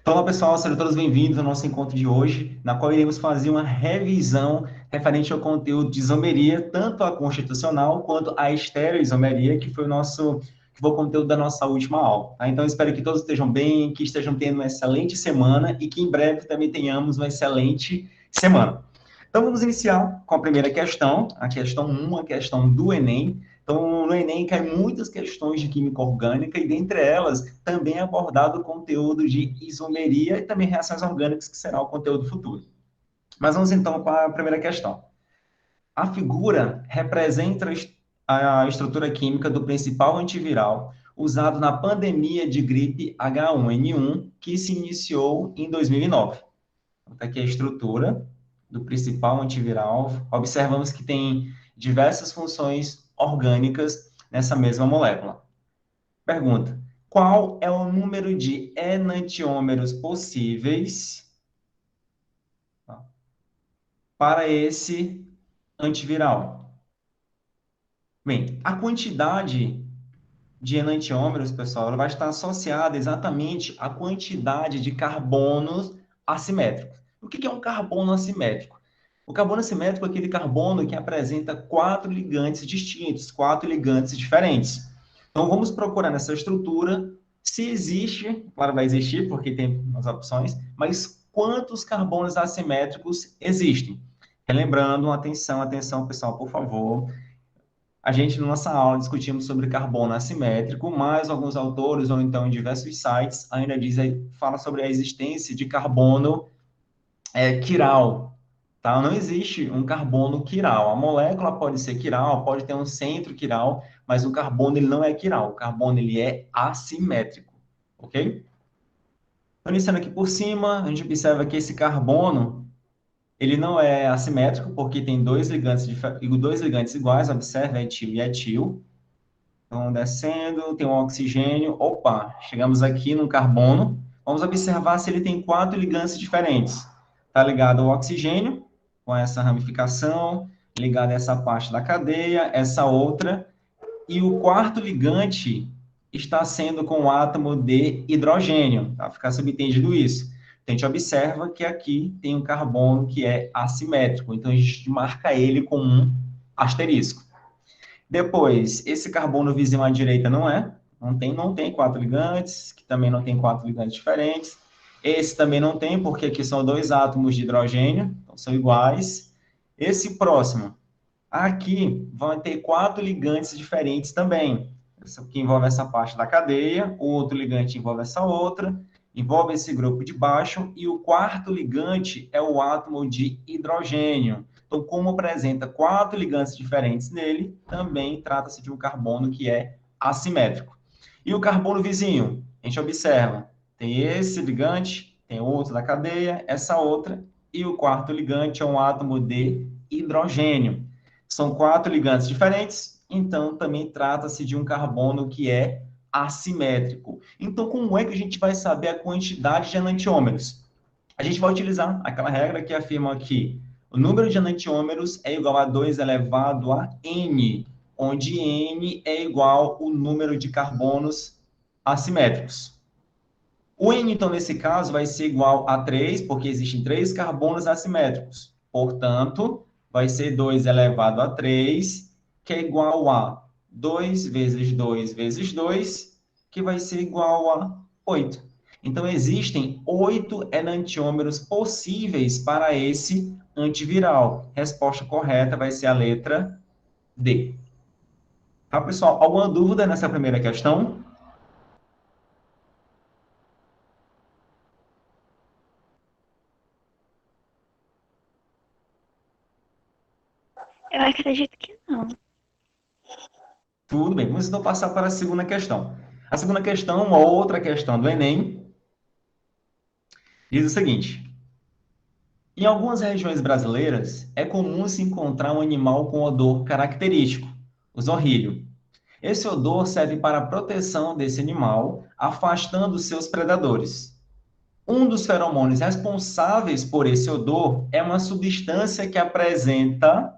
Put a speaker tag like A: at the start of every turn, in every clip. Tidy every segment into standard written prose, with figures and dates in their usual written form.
A: Olá, pessoal, sejam todos bem-vindos ao nosso encontro de hoje, na qual iremos fazer uma revisão referente ao conteúdo de isomeria, tanto a constitucional quanto a estereoisomeria, que foi o conteúdo da nossa última aula. Tá? Então, espero que todos estejam bem, que estejam tendo uma excelente semana e que em breve também tenhamos uma excelente semana. Então, vamos iniciar com a primeira questão, a questão 1, a questão do Enem. Então, no Enem cai muitas questões de química orgânica e, dentre elas, também é abordado o conteúdo de isomeria e também reações orgânicas, que será o conteúdo futuro. Mas vamos então para a primeira questão. A figura representa a estrutura química do principal antiviral usado na pandemia de gripe H1N1, que se iniciou em 2009. Então, tá aqui a estrutura do principal antiviral. Observamos que tem diversas funções orgânicas nessa mesma molécula. Pergunta: qual é o número de enantiômeros possíveis para esse antiviral? Bem, a quantidade de enantiômeros, pessoal, ela vai estar associada exatamente à quantidade de carbonos assimétricos. O que é um carbono assimétrico? O carbono assimétrico é aquele carbono que apresenta quatro ligantes distintos, quatro ligantes diferentes. Então, vamos procurar nessa estrutura se existe, claro, vai existir, porque tem as opções, mas quantos carbonos assimétricos existem? Relembrando, atenção, atenção, pessoal, por favor. A gente, na nossa aula, discutimos sobre carbono assimétrico, mas alguns autores, ou então em diversos sites, ainda fala sobre a existência de carbono quiral, tá? Não existe um carbono quiral. A molécula pode ser quiral, pode ter um centro quiral, mas o carbono ele não é quiral. O carbono ele é assimétrico, ok? Então, iniciando aqui por cima, a gente observa que esse carbono ele não é assimétrico, porque tem dois ligantes iguais, observa, etil e etil. Então, descendo, tem um oxigênio. Opa, chegamos aqui no carbono. Vamos observar se ele tem quatro ligantes diferentes. Está ligado ao oxigênio, com essa ramificação, ligado a essa parte da cadeia, essa outra. E o quarto ligante está sendo com o átomo de hidrogênio. Tá? Ficar subentendido isso. Então, a gente observa que aqui tem um carbono que é assimétrico. Então, a gente marca ele com um asterisco. Depois, esse carbono vizinho à direita não tem quatro ligantes, que também não tem quatro ligantes diferentes. Esse também não tem, porque aqui são dois átomos de hidrogênio, então são iguais. Esse próximo, aqui vão ter quatro ligantes diferentes também. Esse aqui envolve essa parte da cadeia, o outro ligante envolve essa outra, envolve esse grupo de baixo, e o quarto ligante é o átomo de hidrogênio. Então, como apresenta quatro ligantes diferentes nele, também trata-se de um carbono que é assimétrico. E o carbono vizinho? A gente observa, tem esse ligante, tem outro da cadeia, essa outra, e o quarto ligante é um átomo de hidrogênio. São quatro ligantes diferentes, então também trata-se de um carbono que é assimétrico. Então, como é que a gente vai saber a quantidade de enantiômeros? A gente vai utilizar aquela regra que afirma que o número de enantiômeros é igual a 2 elevado a n, onde n é igual ao número de carbonos assimétricos. O n, então, nesse caso, vai ser igual a 3, porque existem três carbonos assimétricos. Portanto, vai ser 2 elevado a 3, que é igual a 2 vezes 2 vezes 2, que vai ser igual a 8. Então, existem 8 enantiômeros possíveis para esse antiviral. Resposta correta vai ser a letra D. Tá, pessoal? Alguma dúvida nessa primeira questão?
B: Eu acredito que não.
A: Tudo bem, vamos então passar para a segunda questão. A segunda questão, uma outra questão do Enem, diz o seguinte: em algumas regiões brasileiras, é comum se encontrar um animal com odor característico, o zorrilho. Esse odor serve para a proteção desse animal, afastando seus predadores. Um dos feromônios responsáveis por esse odor é uma substância que apresenta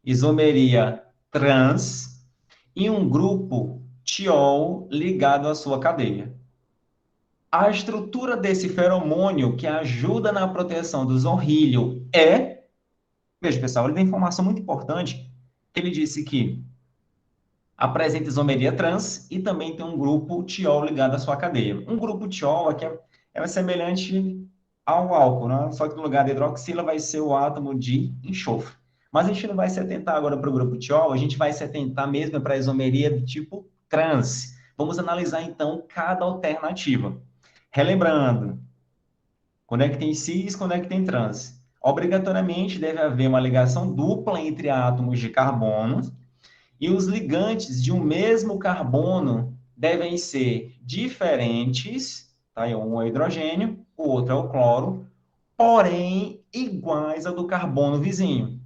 A: isomeria trans e um grupo tiol ligado à sua cadeia. A estrutura desse feromônio que ajuda na proteção do zorrilho é... Veja, pessoal, ele tem informação muito importante. Ele disse que apresenta isomeria trans e também tem um grupo tiol ligado à sua cadeia. Um grupo tiol aqui é semelhante ao álcool, né? Só que no lugar da hidroxila vai ser o átomo de enxofre. Mas a gente não vai se atentar agora para o grupo tiol, a gente vai se atentar mesmo para a isomeria do tipo trans. Vamos analisar, então, cada alternativa. Relembrando, quando é que tem cis, quando é que tem trans? Obrigatoriamente deve haver uma ligação dupla entre átomos de carbono e os ligantes de um mesmo carbono devem ser diferentes, tá? Um é o hidrogênio, o outro é o cloro, porém iguais ao do carbono vizinho.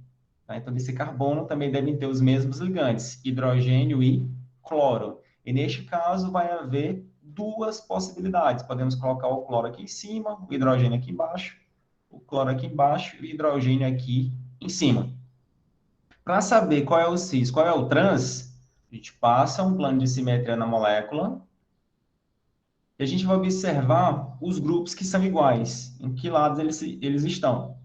A: Tá? Então, esse carbono também devem ter os mesmos ligantes, hidrogênio e cloro. E neste caso vai haver duas possibilidades. Podemos colocar o cloro aqui em cima, o hidrogênio aqui embaixo, o cloro aqui embaixo e o hidrogênio aqui em cima. Para saber qual é o cis, qual é o trans, a gente passa um plano de simetria na molécula e a gente vai observar os grupos que são iguais, em que lados eles estão.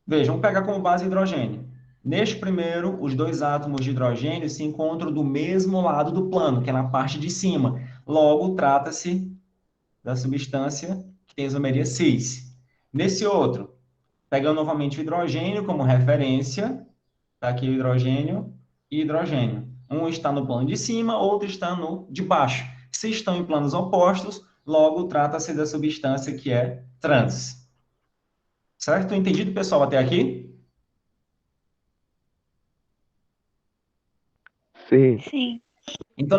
A: Veja, vamos pegar como base hidrogênio. Neste primeiro, os dois átomos de hidrogênio se encontram do mesmo lado do plano, que é na parte de cima. Logo, trata-se da substância que tem isomeria cis. Nesse outro, pegando novamente o hidrogênio como referência, está aqui o hidrogênio e hidrogênio. Um está no plano de cima, outro está no de baixo. Se estão em planos opostos, logo trata-se da substância que é trans. Certo? Entendido, pessoal, até aqui?
C: Sim.
B: Sim.
A: Então,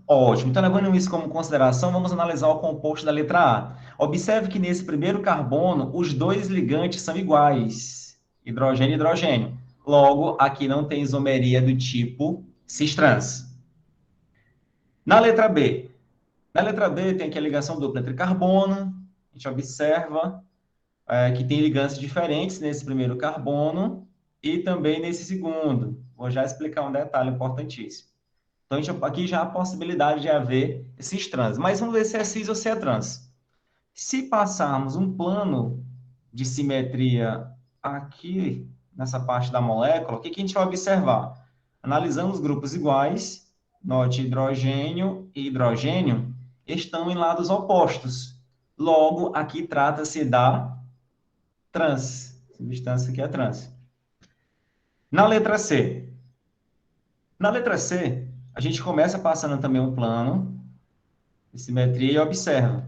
A: ótimo. Então, levando isso como consideração, vamos analisar o composto da letra A. Observe que nesse primeiro carbono, os dois ligantes são iguais, hidrogênio e hidrogênio. Logo, aqui não tem isomeria do tipo cis-trans. Na letra B, tem aqui a ligação dupla entre carbono. A gente observa que tem ligantes diferentes nesse primeiro carbono e também nesse segundo. Vou já explicar um detalhe importantíssimo. Então, aqui já há a possibilidade de haver esses trans. Mas vamos ver se é cis ou se é trans. Se passarmos um plano de simetria aqui, nessa parte da molécula, o que a gente vai observar? Analisando os grupos iguais, note hidrogênio e hidrogênio estão em lados opostos. Logo, aqui trata-se da trans, substância que é trans. Na letra C. Na letra C, a gente começa passando também um plano de simetria e observa.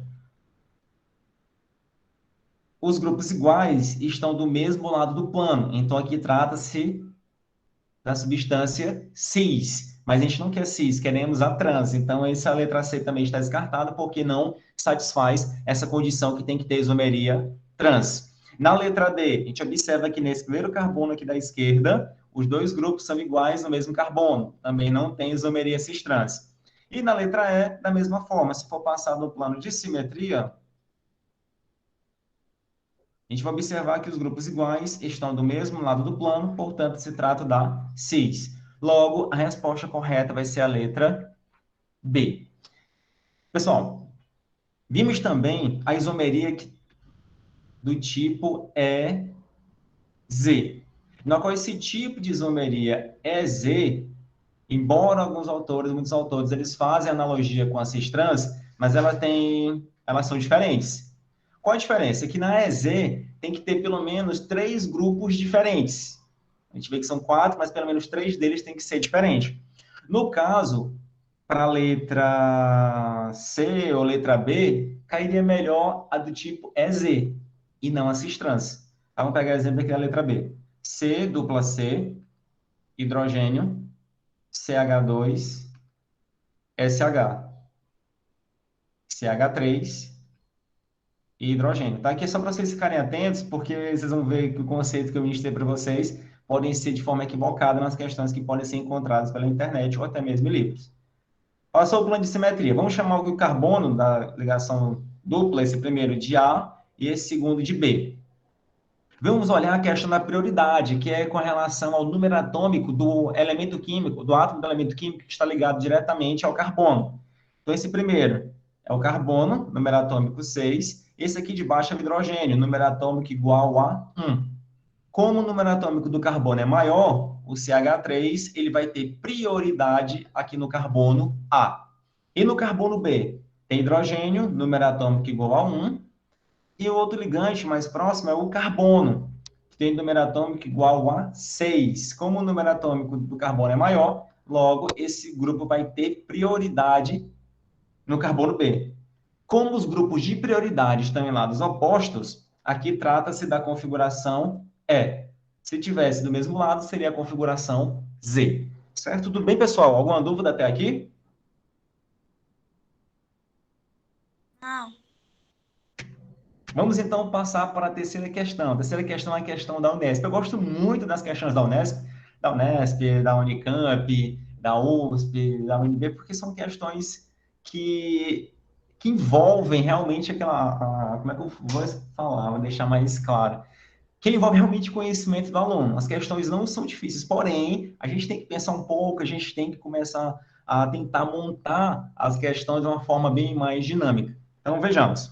A: Os grupos iguais estão do mesmo lado do plano, então aqui trata-se da substância cis, mas a gente não quer cis, queremos a trans, então essa letra C também está descartada porque não satisfaz essa condição que tem que ter isomeria trans. Na letra D, a gente observa que nesse primeiro carbono aqui da esquerda, os dois grupos são iguais no mesmo carbono, também não tem isomeria cis-trans. E na letra E, da mesma forma, se for passado no plano de simetria, a gente vai observar que os grupos iguais estão do mesmo lado do plano, portanto, se trata da cis. Logo, a resposta correta vai ser a letra B. Pessoal, vimos também a isomeria do tipo EZ. Na qual esse tipo de isomeria EZ, embora muitos autores, eles fazem analogia com a cis-trans, mas elas são diferentes. Qual a diferença? É que na EZ tem que ter pelo menos 3 grupos diferentes. A gente vê que são 4, mas pelo menos 3 deles tem que ser diferentes. No caso, para a letra C ou letra B, cairia melhor a do tipo EZ e não a cis-trans. Tá, vamos pegar o exemplo aqui da letra B. C, dupla C, hidrogênio, CH2, SH, CH3 e hidrogênio. Tá? Aqui é só para vocês ficarem atentos, porque vocês vão ver que o conceito que eu ministrei para vocês podem ser de forma equivocada nas questões que podem ser encontradas pela internet ou até mesmo em livros. Passou o plano de simetria. Vamos chamar o carbono da ligação dupla, esse primeiro de A e esse segundo de B. Vamos olhar a questão da prioridade, que é com relação ao número atômico do elemento químico, do átomo do elemento químico que está ligado diretamente ao carbono. Então, esse primeiro é o carbono, número atômico 6. Esse aqui de baixo é o hidrogênio, número atômico igual a 1. Como o número atômico do carbono é maior, o CH3 ele vai ter prioridade aqui no carbono A. E no carbono B, tem hidrogênio, número atômico igual a 1. E o outro ligante mais próximo é o carbono, que tem número atômico igual a 6. Como o número atômico do carbono é maior, logo esse grupo vai ter prioridade no carbono B. Como os grupos de prioridade estão em lados opostos, aqui trata-se da configuração E. Se tivesse do mesmo lado, seria a configuração Z. Certo? Tudo bem, pessoal? Alguma dúvida até aqui?
B: Não.
A: Vamos então passar para a terceira questão. A terceira questão é a questão da Unesp. Eu gosto muito das questões da Unesp, da Unicamp, da USP, da UNB, porque são questões que, que envolvem realmente como é que eu vou falar, vou deixar mais claro, que envolve realmente conhecimento do aluno. As questões não são difíceis, porém, a gente tem que pensar um pouco, a gente tem que começar a tentar montar as questões de uma forma bem mais dinâmica. Então, vejamos.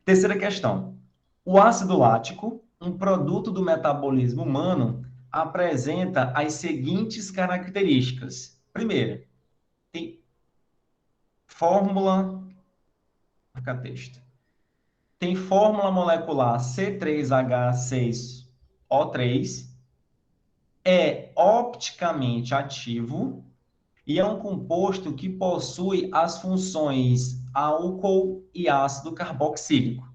A: Terceira questão. O ácido lático, um produto do metabolismo humano, apresenta as seguintes características. Primeira, tem fórmula, marca texto. Tem fórmula molecular C3H6O3, é opticamente ativo e é um composto que possui as funções álcool e ácido carboxílico.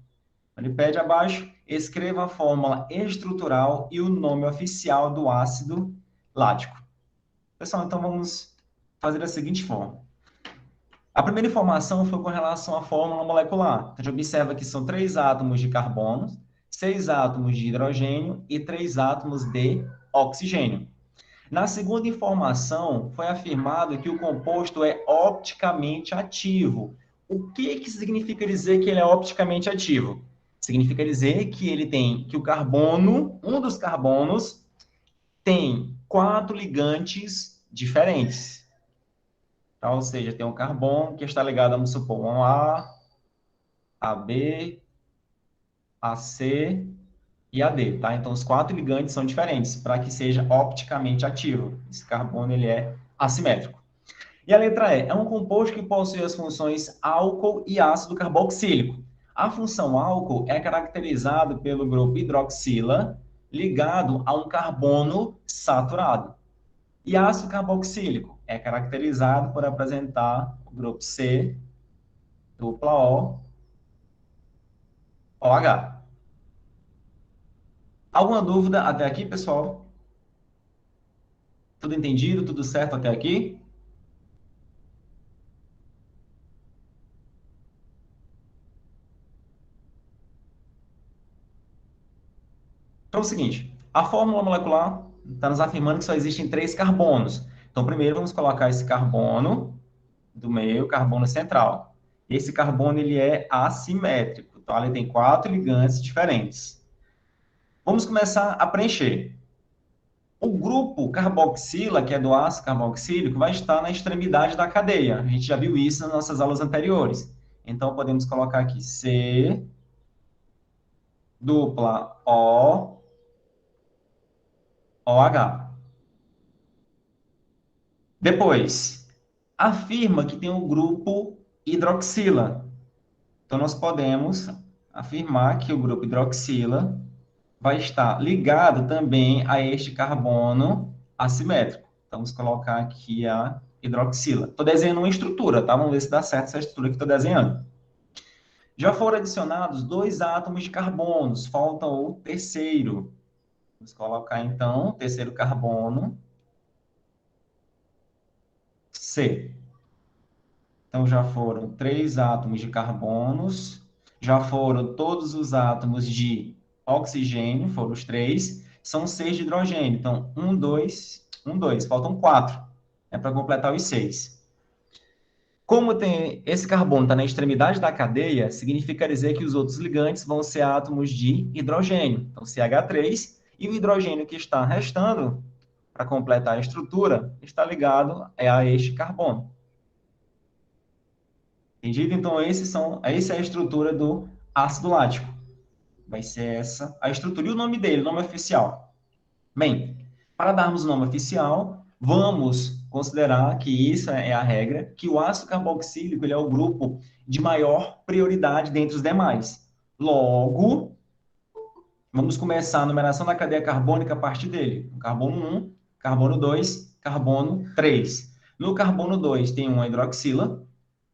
A: Ele pede abaixo, escreva a fórmula estrutural e o nome oficial do ácido lático. Pessoal, então vamos fazer da seguinte forma. A primeira informação foi com relação à fórmula molecular. A gente observa que são 3 átomos de carbono, 6 átomos de hidrogênio e 3 átomos de oxigênio. Na segunda informação, foi afirmado que o composto é opticamente ativo. O que significa dizer que ele é opticamente ativo? Significa dizer que ele tem, que o carbono, um dos carbonos, tem 4 ligantes diferentes. Tá? Ou seja, tem um carbono que está ligado, vamos supor, um A B, a C e a D, tá? Então, os 4 ligantes são diferentes para que seja opticamente ativo. Esse carbono, ele é assimétrico. E a letra E é um composto que possui as funções álcool e ácido carboxílico. A função álcool é caracterizada pelo grupo hidroxila ligado a um carbono saturado. E ácido carboxílico é caracterizado por apresentar o grupo C, dupla O, OH. Alguma dúvida até aqui, pessoal? Tudo entendido? Tudo certo até aqui? Então é o seguinte, a fórmula molecular está nos afirmando que só existem 3 carbonos. Então, primeiro vamos colocar esse carbono do meio, carbono central. Esse carbono ele é assimétrico, então ele tem 4 ligantes diferentes. Vamos começar a preencher. O grupo carboxila, que é do ácido carboxílico, vai estar na extremidade da cadeia. A gente já viu isso nas nossas aulas anteriores. Então, podemos colocar aqui C, dupla O, OH. Depois, afirma que tem o grupo hidroxila. Então, nós podemos afirmar que o grupo hidroxila vai estar ligado também a este carbono assimétrico. Então, vamos colocar aqui a hidroxila. Estou desenhando uma estrutura, tá? Vamos ver se dá certo essa estrutura que estou desenhando. Já foram adicionados 2 átomos de carbonos, falta o terceiro. Vamos colocar, então, o terceiro carbono, C. Então, já foram 3 átomos de carbonos, já foram todos os átomos de oxigênio, foram os 3, são 6 de hidrogênio. Então, 1, 2, faltam 4, para completar os 6. Como tem esse carbono está na extremidade da cadeia, significa dizer que os outros ligantes vão ser átomos de hidrogênio. Então, CH3, e o hidrogênio que está restando, para completar a estrutura, está ligado a este carbono. Entendido? Então, essa é a estrutura do ácido lático. Vai ser essa a estrutura. E o nome dele, o nome oficial? Bem, para darmos o nome oficial, vamos considerar que isso é a regra, que o ácido carboxílico ele é o grupo de maior prioridade dentre os demais. Logo, vamos começar a numeração da cadeia carbônica a partir dele. Carbono 1, carbono 2, carbono 3. No carbono 2 tem uma hidroxila,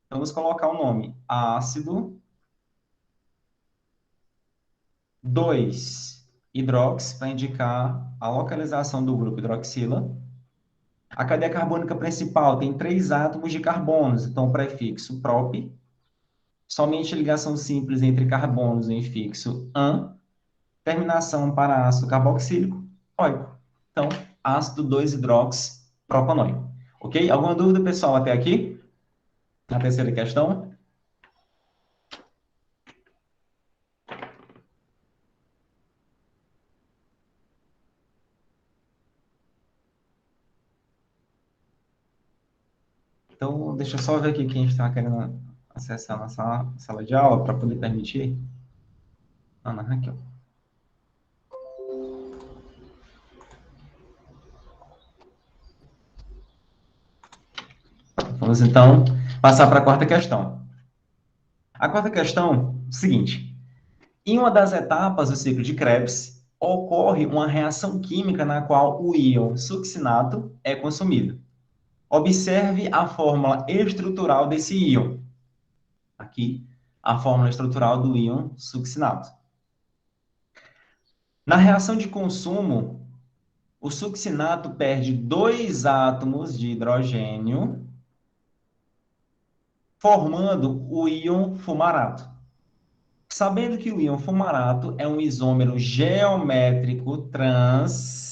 A: vamos colocar o nome ácido 2 hidrox para indicar a localização do grupo hidroxila. A cadeia carbônica principal tem 3 átomos de carbonos, então o prefixo prop, somente ligação simples entre carbonos em fixo an, terminação para ácido carboxílico, óico. Então, ácido 2-hidroxipropanóico. Ok? Alguma dúvida, pessoal, até aqui? Na terceira questão? Então, deixa eu só ver aqui quem está querendo acessar a nossa sala de aula para poder permitir. Ana Raquel. Vamos, então, passar para a quarta questão. A quarta questão é o seguinte. Em uma das etapas do ciclo de Krebs, ocorre uma reação química na qual o íon succinato é consumido. Observe a fórmula estrutural desse íon. Aqui, a fórmula estrutural do íon succinato. Na reação de consumo, o succinato perde 2 átomos de hidrogênio, formando o íon fumarato. Sabendo que o íon fumarato é um isômero geométrico trans,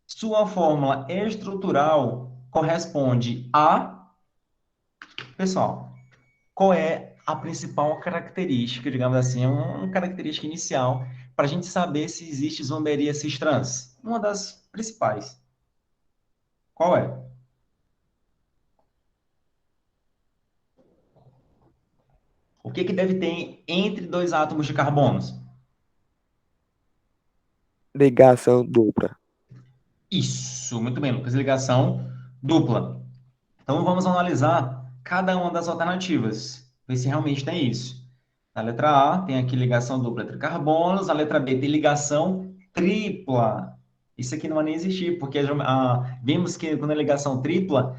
A: sua fórmula estrutural corresponde a... Pessoal, qual é a principal característica, digamos assim, uma característica inicial para a gente saber se existe isomeria cis-trans? Uma das principais. Qual é? O que deve ter entre 2 átomos de carbonos?
C: Ligação dupla.
A: Isso, muito bem, Lucas. Ligação dupla. Então, vamos analisar cada uma das alternativas, ver se realmente tem isso. Na letra A, tem aqui ligação dupla entre carbonos. Na letra B, tem ligação tripla. Isso aqui não vai nem existir, porque vimos que quando é ligação tripla,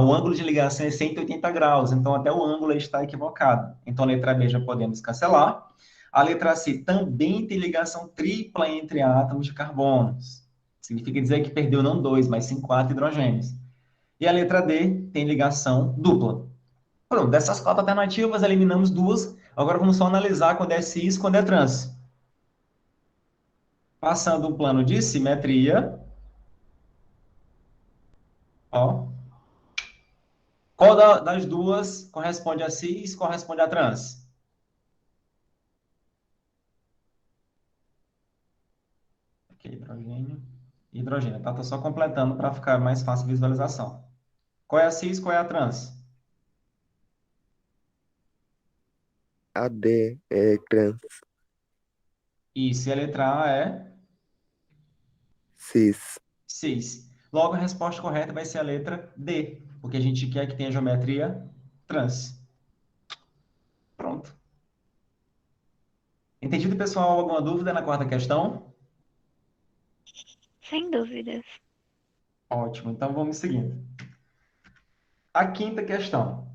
A: o ângulo de ligação é 180 graus, então até o ângulo está equivocado. Então, a letra B já podemos cancelar. A letra C também tem ligação tripla entre átomos de carbonos. Significa dizer que perdeu não 2, mas sim 4 hidrogênios. E a letra D tem ligação dupla. Pronto, dessas 4 alternativas, eliminamos 2. Agora vamos só analisar quando é cis e quando é trans. Passando um plano de simetria. Ó. Qual das duas corresponde a cis e corresponde a trans? Aqui, hidrogênio. Hidrogênio, tá? Tô só completando para ficar mais fácil a visualização. Qual é a cis, qual é a trans?
C: A D é trans.
A: Isso, e a letra A é
C: Cis.
A: cis. Logo, a resposta correta vai ser a letra D, porque a gente quer que tenha geometria trans. Pronto. Entendido, pessoal? Alguma dúvida na quarta questão?
B: Sem dúvidas.
A: Ótimo, então vamos seguindo. A quinta questão.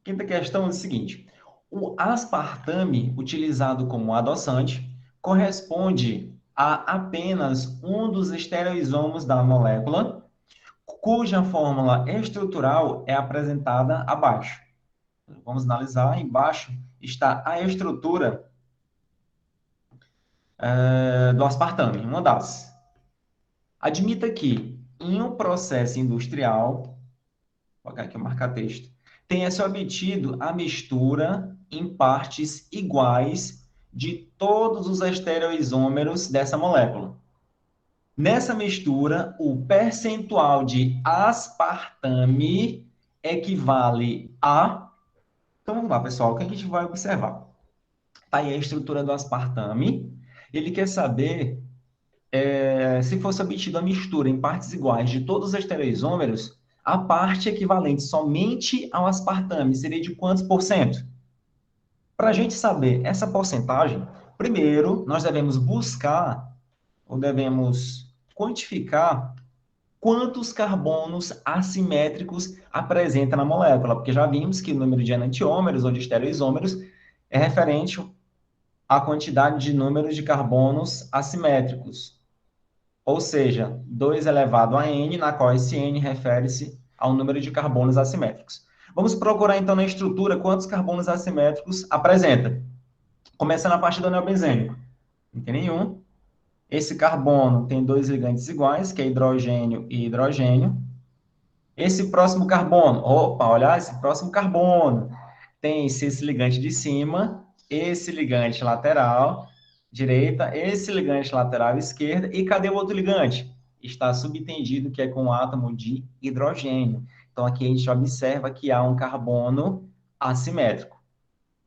A: Quinta questão é o seguinte: o aspartame, utilizado como adoçante, corresponde a apenas um dos estereoisomos da molécula, cuja fórmula estrutural é apresentada abaixo. Vamos analisar. Embaixo está a estrutura do aspartame, uma das. Admita que, em um processo industrial, vou colocar aqui o marca-texto, tenha-se obtido a mistura em partes iguais de todos os estereoisômeros dessa molécula. Nessa mistura, o percentual de aspartame equivale a... Então, vamos lá, pessoal. O que a gente vai observar? Tá aí a estrutura do aspartame. Ele quer saber se fosse obtida a mistura em partes iguais de todos os estereoisômeros, a parte equivalente somente ao aspartame seria de quantos por cento? Para a gente saber essa porcentagem, primeiro nós devemos buscar ou devemos quantificar quantos carbonos assimétricos apresenta na molécula, porque já vimos que o número de enantiômeros ou de estereoisômeros é referente à quantidade de números de carbonos assimétricos. Ou seja, 2 elevado a n, na qual esse n refere-se ao número de carbonos assimétricos. Vamos procurar, então, na estrutura quantos carbonos assimétricos apresenta. Começando a partir do anel benzênico. Não tem nenhum. Esse carbono tem 2 ligantes iguais, que é hidrogênio e hidrogênio. Esse próximo carbono, opa, olha, esse próximo carbono tem esse ligante de cima, esse ligante lateral, direita, esse ligante lateral esquerda, e cadê o outro ligante? Está subentendido que é com o átomo de hidrogênio. Então, aqui a gente observa que há um carbono assimétrico.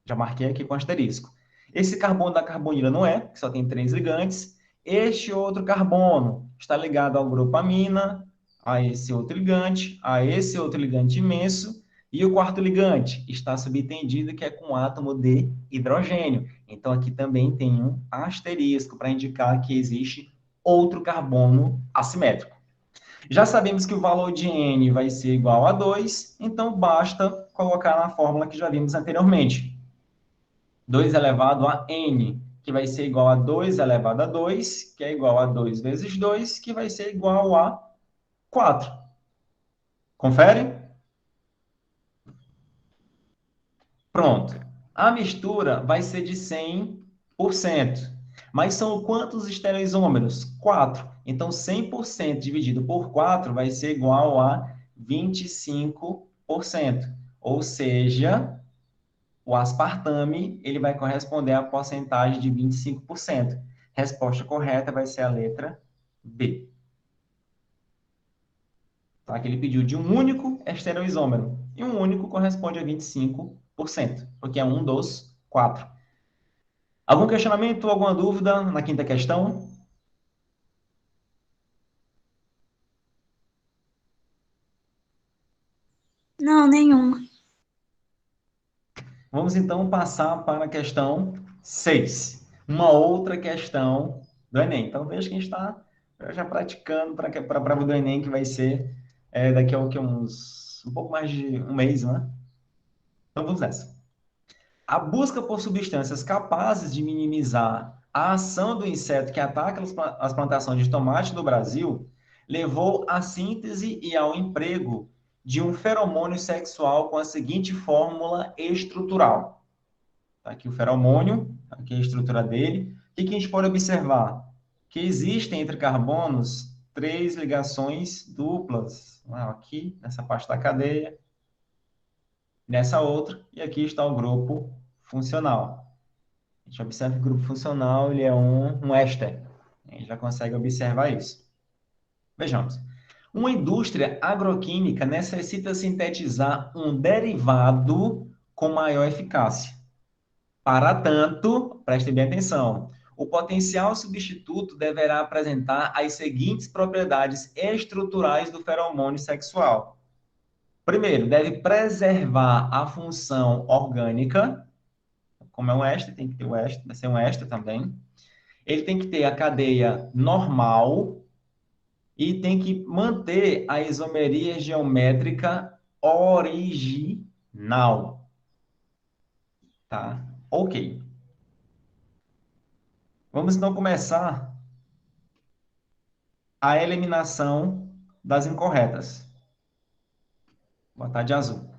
A: Já marquei aqui com asterisco. Esse carbono da carbonila não é, que só tem 3 ligantes. Este outro carbono está ligado ao grupo amina, a esse outro ligante imenso, e o quarto ligante está subentendido que é com átomo de hidrogênio. Então, aqui também tem um asterisco para indicar que existe outro carbono assimétrico. Já sabemos que o valor de N vai ser igual a 2, então basta colocar na fórmula que já vimos anteriormente. 2 elevado a N, que vai ser igual a 2 elevado a 2, que é igual a 2 vezes 2, que vai ser igual a 4. Confere? Pronto. A mistura vai ser de 100%. Mas são quantos estereoisômeros? 4. Então, 100% dividido por 4 vai ser igual a 25%. Ou seja, o aspartame ele vai corresponder à porcentagem de 25%. Resposta correta vai ser a letra B. Tá? Que ele pediu de um único estereoisômero. E um único corresponde a 25%, porque é um dos 4. Algum questionamento, alguma dúvida na quinta questão?
B: Não, nenhuma.
A: Vamos então passar para a questão 6. Uma outra questão do Enem. Então veja que a gente está já praticando para a prova do Enem, que vai ser daqui a um pouco mais de um mês, né? Então vamos nessa. A busca por substâncias capazes de minimizar a ação do inseto que ataca as plantações de tomate no Brasil levou à síntese e ao emprego de um feromônio sexual com a seguinte fórmula estrutural. Tá aqui o feromônio, aqui a estrutura dele. O que a gente pode observar? Que existem entre carbonos 3 ligações duplas. Aqui, nessa parte da cadeia, nessa outra, e aqui está o grupo funcional. A gente observa que o grupo funcional ele é um éster. A gente já consegue observar isso. Vejamos. Uma indústria agroquímica necessita sintetizar um derivado com maior eficácia. Para tanto, prestem bem atenção, o potencial substituto deverá apresentar as seguintes propriedades estruturais do feromônio sexual. Primeiro, deve preservar a função orgânica. Como é um éster, tem que ter o éster, vai ser um éster também. Ele tem que ter a cadeia normal e tem que manter a isomeria geométrica original. Tá? Ok. Vamos então começar a eliminação das incorretas. Vou botar de azul.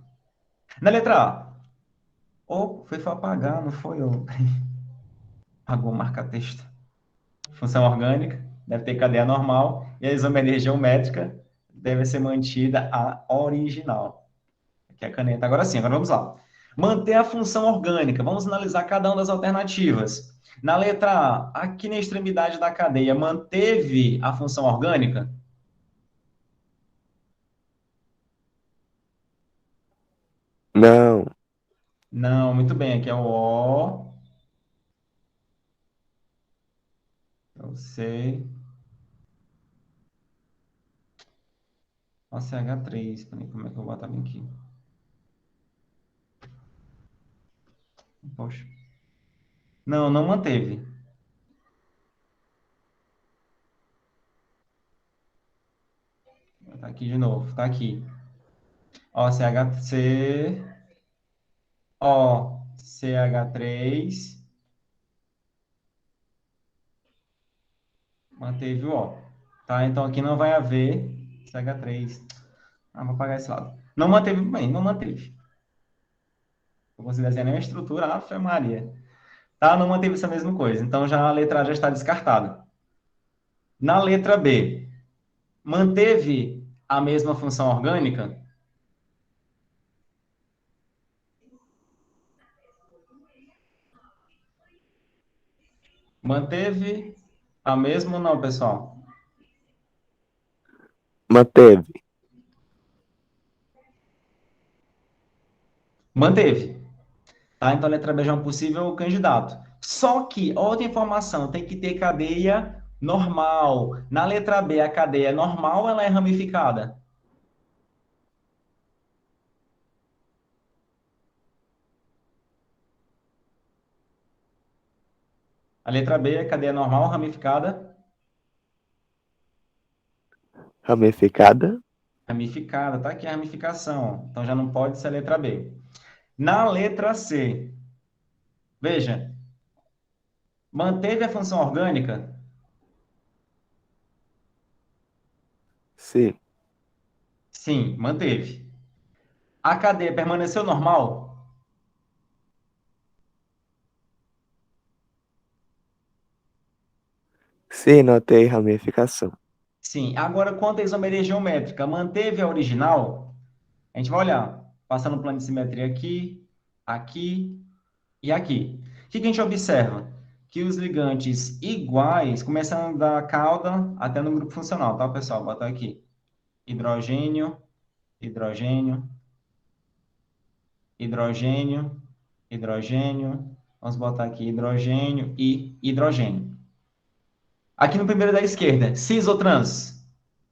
A: Na letra A. Oh, foi para apagar, não foi eu. Apagou o marca-texto. Função orgânica, deve ter cadeia normal, e a isomeria geométrica deve ser mantida a original. Aqui é a caneta. Agora sim, agora vamos lá. Manter a função orgânica. Vamos analisar cada uma das alternativas. Na letra A, aqui na extremidade da cadeia, manteve a função orgânica?
C: Não.
A: Não, muito bem. Aqui é o O. É o C. Nossa, é H3. Peraí, como é que eu vou botar bem aqui? Poxa. Não, não manteve. Tá aqui de novo. Tá aqui. Ó, CH, Ó, CH3. Manteve o O. Tá? Então aqui não vai haver CH3. Ah, vou apagar esse lado. Não manteve bem, não manteve. Eu consigo desenhar nenhuma estrutura, Ave Maria. Tá? Não manteve essa mesma coisa. Então já a letra A já está descartada. Na letra B, manteve a mesma função orgânica? Manteve a mesma ou não, pessoal?
C: Manteve.
A: Manteve. Tá? Então a letra B já é um possível candidato. Só que, outra informação, tem que ter cadeia normal. Na letra B, a cadeia é normal ou ela é ramificada? A letra B, a cadeia normal ou ramificada?
C: Ramificada.
A: Ramificada, tá aqui a ramificação. Então já não pode ser a letra B. Na letra C, veja, manteve a função orgânica?
C: Sim.
A: Sim, manteve. A cadeia permaneceu normal?
C: Sim, notei ramificação.
A: Sim. Agora, quanto à isomeria geométrica, manteve a original? A gente vai olhar, passando o plano de simetria aqui, aqui e aqui. O que que a gente observa? Que os ligantes iguais, começando da cauda até no grupo funcional, tá, pessoal? Bota aqui. Hidrogênio, hidrogênio, hidrogênio, hidrogênio. Vamos botar aqui hidrogênio e hidrogênio. Aqui no primeiro da esquerda, cis ou trans?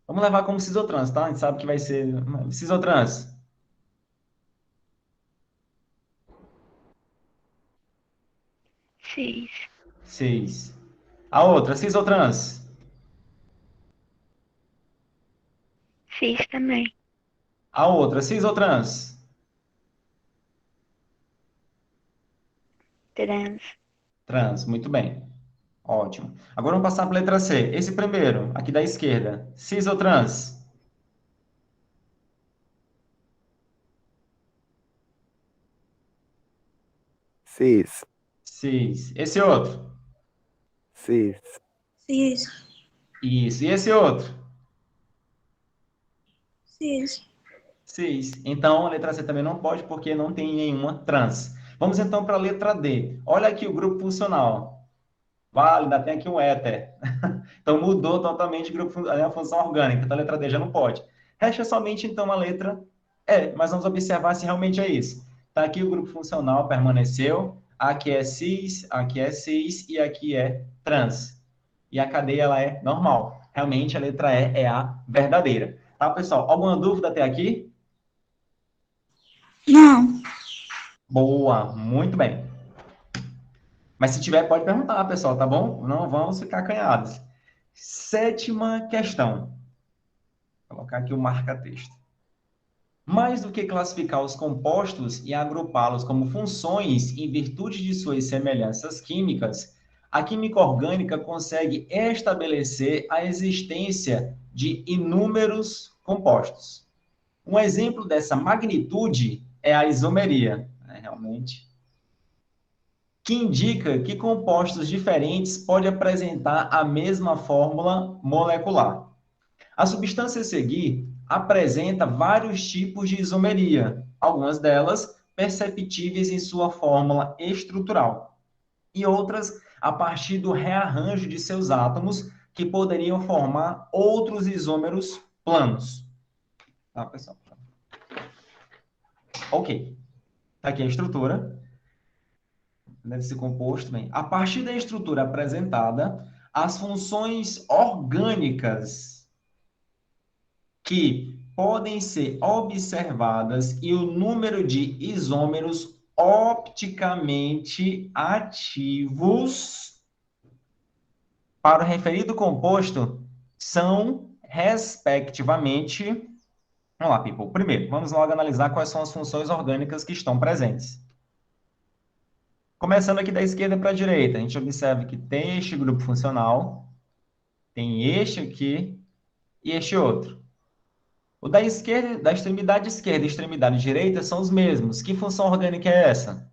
A: Vamos levar como cis ou trans, tá? A gente sabe que vai ser cis ou trans.
B: Seis.
A: Cis. A outra, cis ou trans?
B: Seis também.
A: A outra, cis ou trans?
B: Trans.
A: Trans, muito bem. Ótimo. Agora vamos passar para a letra C. Esse primeiro, aqui da esquerda, cis ou trans?
C: Cis.
A: Cis. Esse outro?
C: Cis.
B: Cis.
A: Isso. E esse outro?
B: Cis.
A: Cis. Então, a letra C também não pode, porque não tem nenhuma trans. Vamos então para a letra D. Olha aqui o grupo funcional. Vale, ainda tem aqui um éter. Então, mudou totalmente o grupo, a função orgânica. Então, a letra D já não pode. Resta somente, então, a letra E. Mas vamos observar se realmente é isso. Está aqui o grupo funcional, permaneceu. Aqui é cis e aqui é trans. E a cadeia, ela é normal. Realmente, a letra E é a verdadeira. Tá, pessoal? Alguma dúvida até aqui?
B: Não.
A: Boa, muito bem. Mas se tiver, pode perguntar, pessoal, tá bom? Não vamos ficar acanhados. Sétima questão. Vou colocar aqui o marca-texto. Mais do que classificar os compostos e agrupá-los como funções em virtude de suas semelhanças químicas, a química orgânica consegue estabelecer a existência de inúmeros compostos. Um exemplo dessa magnitude é a isomeria, né, realmente, que indica que compostos diferentes podem apresentar a mesma fórmula molecular. A substância a seguir apresenta vários tipos de isomeria, algumas delas perceptíveis em sua fórmula estrutural, e outras a partir do rearranjo de seus átomos, que poderiam formar outros isômeros planos. Tá, pessoal? Ok. Tá aqui a estrutura desse composto. Bem, a partir da estrutura apresentada, as funções orgânicas que podem ser observadas e o número de isômeros opticamente ativos para o referido composto são, respectivamente, vamos lá, people. Primeiro, vamos logo analisar quais são as funções orgânicas que estão presentes. Começando aqui da esquerda para a direita, a gente observa que tem este grupo funcional, tem este aqui e este outro. O da esquerda, da extremidade esquerda e extremidade direita são os mesmos. Que função orgânica é essa?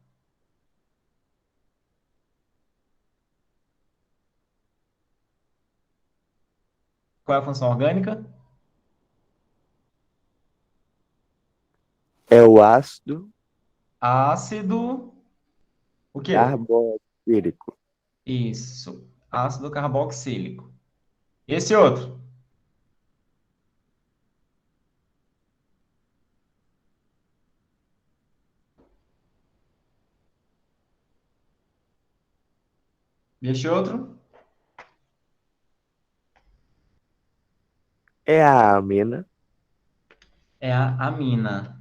A: Qual é a função orgânica?
C: É o ácido
A: Ácido. O quê?
C: carboxílico.
A: Isso. Ácido carboxílico. Esse outro? Este outro?
C: É a amina.
A: É a amina.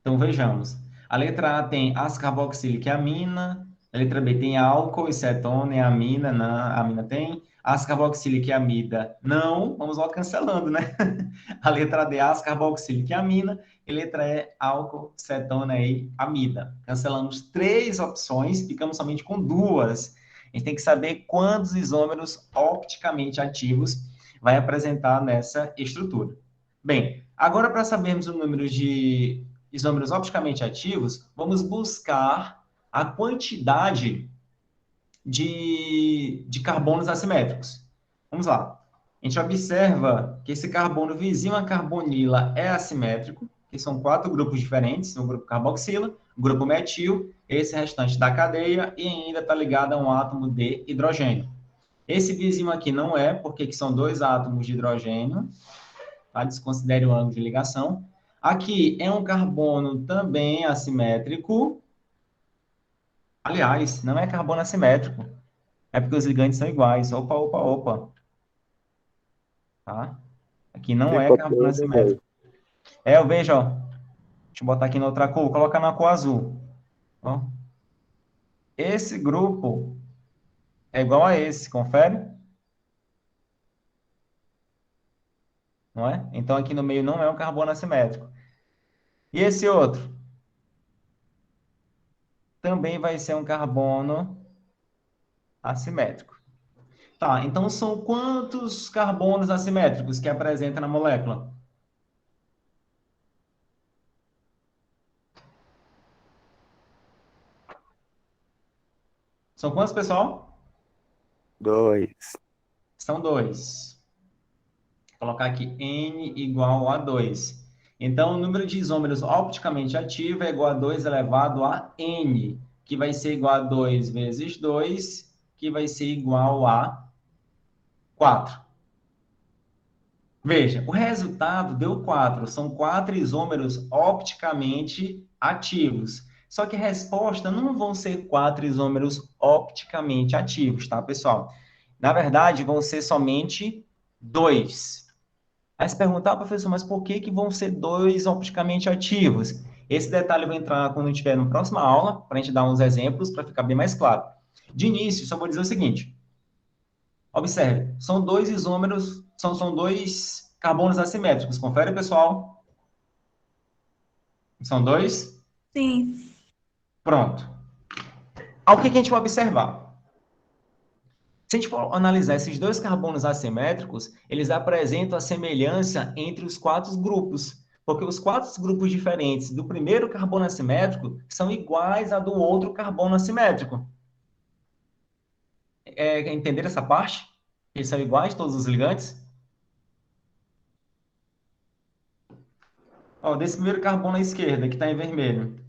A: Então, vejamos. A letra A tem ácido carboxílico e amina. A letra B tem álcool e cetona e amina. Não, a amina tem. Ácido carboxílico e amida. Não. Vamos logo cancelando, né? A letra D, ácido carboxílico e amina. E letra E, álcool, cetona e amida. Cancelamos três opções, ficamos somente com duas. A gente tem que saber quantos isômeros opticamente ativos vai apresentar nessa estrutura. Bem, agora para sabermos o número de isômeros opticamente ativos, vamos buscar a quantidade de carbonos assimétricos. Vamos lá. A gente observa que esse carbono vizinho à carbonila é assimétrico, que são quatro grupos diferentes, o grupo carboxila, o grupo metil, esse restante da cadeia, e ainda está ligado a um átomo de hidrogênio. Esse vizinho aqui não é, porque são dois átomos de hidrogênio, tá? Desconsidere o ângulo de ligação. Aqui é um carbono também assimétrico. Aliás, não é carbono assimétrico. É porque os ligantes são iguais. Opa, opa, opa. Tá? Aqui não
C: Você
A: é carbono
C: copiou no meio.
A: assimétrico. É, eu vejo, ó. Deixa eu botar aqui na outra cor. Vou colocar na cor azul. Ó. Esse grupo é igual a esse, confere? Não é? Então aqui no meio não é um carbono assimétrico. E esse outro? Também vai ser um carbono assimétrico. Tá, então são quantos carbonos assimétricos que apresenta na molécula? São quantos, pessoal?
C: 2.
A: São dois. Vou colocar aqui N igual a 2. Então, o número de isômeros opticamente ativo é igual a 2 elevado a N, que vai ser igual a 2 vezes 2, que vai ser igual a 4. Veja, o resultado deu 4. São 4 isômeros opticamente ativos. Só que a resposta não vão ser 4 isômeros opticamente ativos, tá, pessoal? Na verdade, vão ser somente 2. Aí se perguntar, professor, mas por que que vão ser 2 opticamente ativos? Esse detalhe vai entrar quando estiver na próxima aula, para a gente dar uns exemplos, para ficar bem mais claro. De início, só vou dizer o seguinte. Observe, são dois isômeros, são dois carbonos assimétricos. Confere, pessoal? São dois?
B: Sim.
A: Pronto. Ao que a gente vai observar? Se a gente for analisar esses dois carbonos assimétricos, eles apresentam a semelhança entre os quatro grupos, porque os quatro grupos diferentes do primeiro carbono assimétrico são iguais a do outro carbono assimétrico. Entender essa parte? Eles são iguais, todos os ligantes? Ó, desse primeiro carbono à esquerda, que está em vermelho,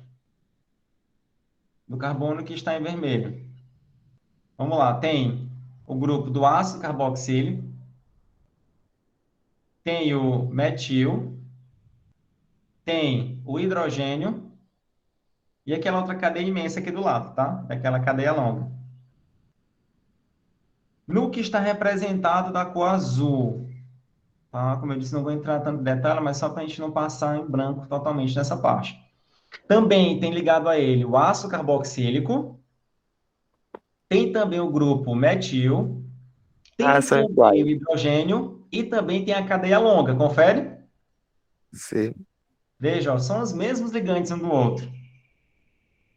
A: do carbono que está em vermelho. Vamos lá, tem o grupo do ácido carboxílico, tem o metil, tem o hidrogênio e aquela outra cadeia imensa aqui do lado, tá? Daquela cadeia longa. No que está representado da cor azul, tá? Como eu disse, não vou entrar tanto em detalhe, mas só para a gente não passar em branco totalmente nessa parte. Também tem ligado a ele o ácido carboxílico, tem também o grupo metil,
C: Ah,
A: tem
C: são
A: também
C: iguais.
A: o hidrogênio e também tem a cadeia longa, confere?
C: Sim.
A: Veja, ó, são os mesmos ligantes um do outro.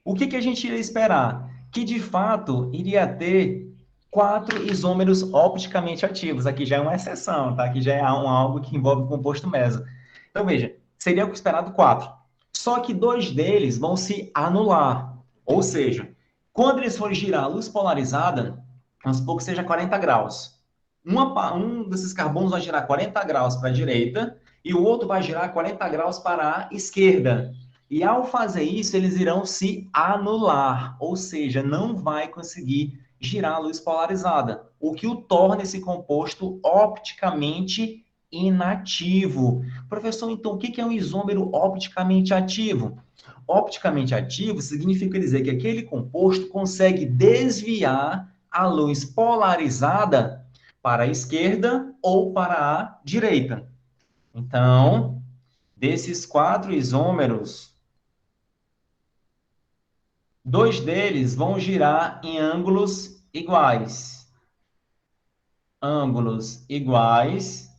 A: O que que a gente iria esperar? Que, de fato, iria ter 4 isômeros opticamente ativos. Aqui já é uma exceção, tá? Aqui já é algo que envolve o composto meso. Então, veja, seria o esperado 4. Só que 2 deles vão se anular. Ou seja, quando eles forem girar a luz polarizada, vamos supor que seja 40 graus. Um desses carbonos vai girar 40 graus para a direita e o outro vai girar 40 graus para a esquerda. E ao fazer isso, eles irão se anular, ou seja, não vai conseguir girar a luz polarizada, o que o torna esse composto opticamente inativo. Professor, então o que é um isômero opticamente ativo? Opticamente ativo significa dizer que aquele composto consegue desviar a luz polarizada para a esquerda ou para a direita. Então, desses 4 isômeros, 2 deles vão girar em ângulos iguais. Ângulos iguais,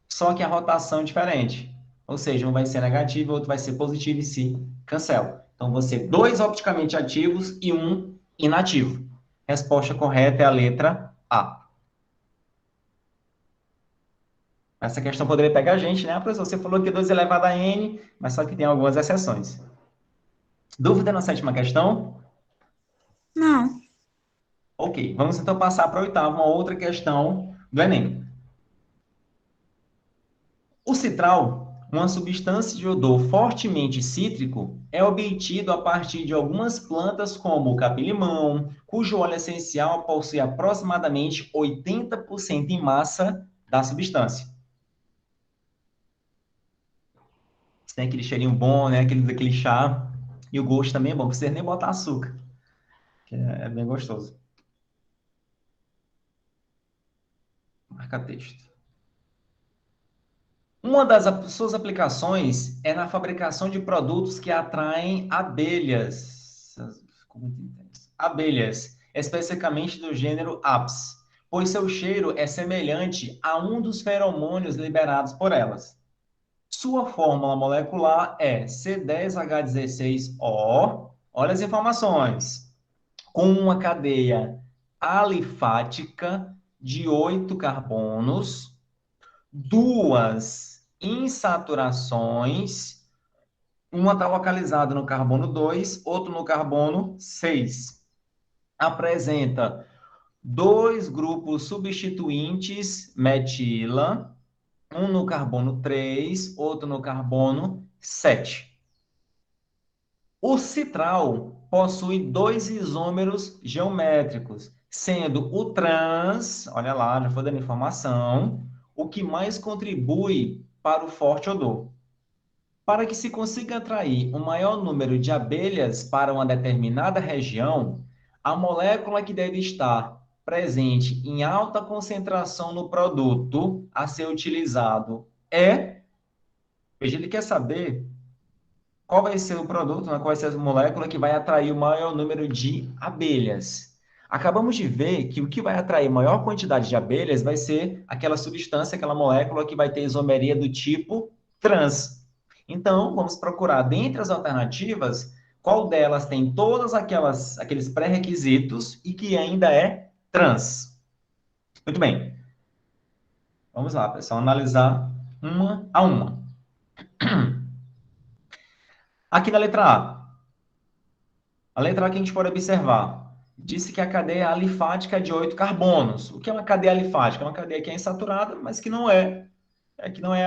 A: só que a rotação é diferente. Ou seja, um vai ser negativo, o outro vai ser positivo e se cancela. Então, você 2 opticamente ativos e um inativo. Resposta correta é a letra A. Essa questão poderia pegar a gente, né? Professor, você falou que 2 elevado a n, mas só que tem algumas exceções. Dúvida na 7ª questão?
B: Não.
A: Ok, vamos então passar para a 8ª, uma outra questão do Enem. O citral, uma substância de odor fortemente cítrico, é obtido a partir de algumas plantas como o capim-limão, cujo óleo essencial possui aproximadamente 80% em massa da substância. Tem aquele cheirinho bom, né? Aquele chá. E o gosto também é bom, não precisa nem botar açúcar, que é bem gostoso. Marca texto. Uma das suas aplicações é na fabricação de produtos que atraem abelhas. Abelhas, especificamente do gênero Apis, pois seu cheiro é semelhante a um dos feromônios liberados por elas. Sua fórmula molecular é C10H16O. Olha as informações. Com uma cadeia alifática de 8 carbonos, 2 insaturações, uma está localizada no carbono 2, outro no carbono 6. Apresenta 2 grupos substituintes metila, um no carbono 3, outro no carbono 7. O citral possui 2 isômeros geométricos, sendo o trans, olha lá, já foi dando informação, o que mais contribui para o forte odor. Para que se consiga atrair um maior número de abelhas para uma determinada região, a molécula que deve estar presente em alta concentração no produto a ser utilizado é. Veja, ele quer saber qual vai ser o produto, né, qual vai ser a molécula que vai atrair o maior número de abelhas. Acabamos de ver que o que vai atrair maior quantidade de abelhas vai ser aquela substância, aquela molécula que vai ter isomeria do tipo trans. Então, vamos procurar dentre as alternativas qual delas tem todas aqueles pré-requisitos e que ainda é trans. Muito bem. Vamos lá, pessoal, analisar uma a uma. Aqui na letra A letra A que a gente pode observar, disse que a cadeia alifática é de 8 carbonos. O que é uma cadeia alifática? É uma cadeia que é insaturada, mas que não é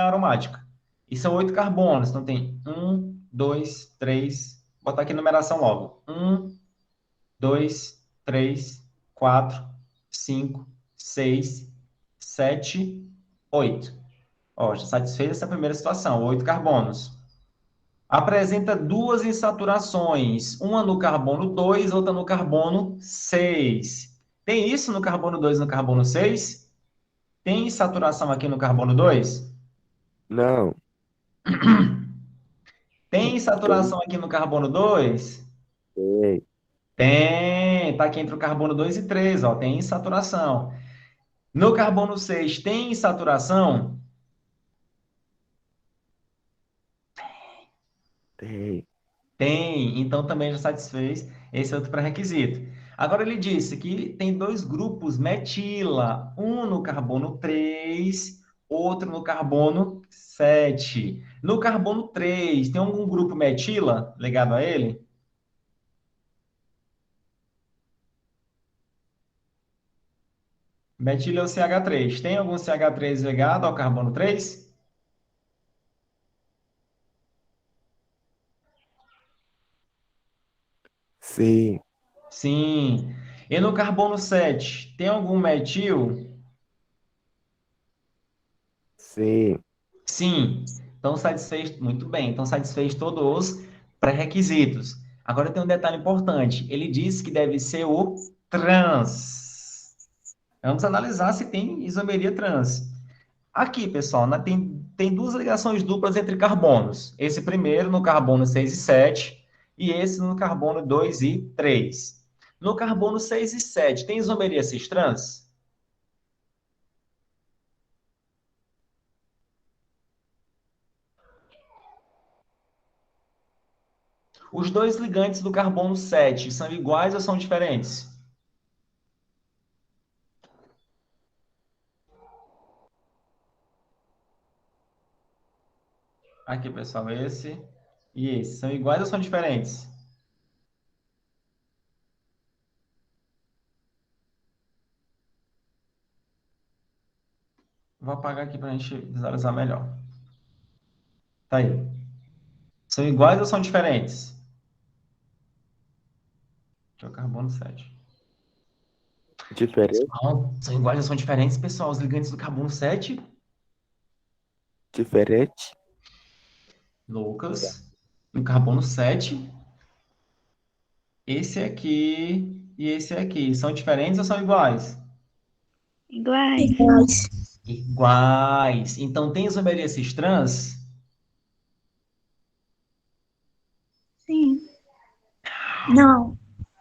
A: aromática. E são 8 carbonos, então tem 1, 2, 3, vou botar aqui a numeração logo. 1, 2, 3, 4, 5, 6, 7, 8. Ó, já satisfez essa primeira situação, 8 carbonos. Apresenta duas insaturações, uma no carbono 2, outra no carbono 6. Tem isso no carbono 2 e no carbono 6? Tem insaturação aqui no carbono 2?
C: Não.
A: Tem
C: Tem.
A: insaturação aqui no carbono 2?
C: Tem.
A: Tem, tá aqui entre o carbono 2 e 3, ó, tem insaturação. No carbono 6 tem insaturação?
C: Tem.
A: Tem, então também já satisfez esse outro pré-requisito. Agora ele disse que tem dois grupos metila, um no carbono 3, outro no carbono 7. No carbono 3, tem algum grupo metila ligado a ele? Metila é o CH3. Tem algum CH3 ligado ao carbono 3?
C: Sim.
A: Sim. E no carbono 7, tem algum metil?
C: Sim.
A: Sim. Então satisfez, muito bem. Então satisfez todos os pré-requisitos. Agora tem um detalhe importante. Ele disse que deve ser o trans. Vamos analisar se tem isomeria trans. Aqui, pessoal, tem duas ligações duplas entre carbonos. Esse primeiro no carbono 6 e 7 e esse no carbono 2 e 3. No carbono 6 e 7, tem isomeria cis-trans? Os dois ligantes do carbono 7 são iguais ou são diferentes? Aqui, pessoal, esse e esse. São iguais ou são diferentes? Vou apagar aqui para a gente visualizar melhor. Tá aí. São iguais ou são diferentes? Aqui é o carbono 7.
C: Diferente.
A: Pessoal, são iguais ou são diferentes, pessoal? Os ligantes do carbono 7?
C: Diferente.
A: Lucas. No carbono 7, esse aqui e esse aqui. São diferentes ou são iguais?
B: Iguais.
A: Iguais. Então, tem isomeria cis-trans?
B: Sim. Não.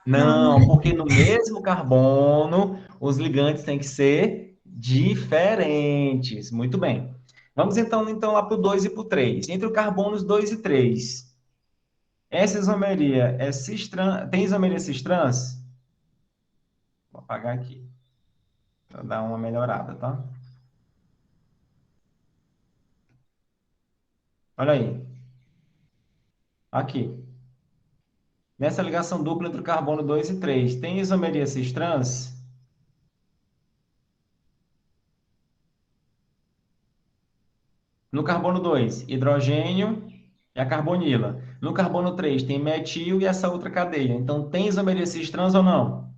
B: Não, não
A: Não,
B: é.
A: porque no mesmo carbono, os ligantes têm que ser diferentes. Muito bem. Vamos então lá para o 2 e para o 3. Entre o carbonos 2 e 3, essa isomeria é cis-trans, tem isomeria cis-trans? Vou apagar aqui, para dar uma melhorada, tá? Olha aí. Aqui. Nessa ligação dupla entre o carbono 2 e 3, tem isomeria cis-trans? No carbono 2, hidrogênio e a carbonila. No carbono 3, tem metil e essa outra cadeia. Então, tem isomeria cis-trans ou não?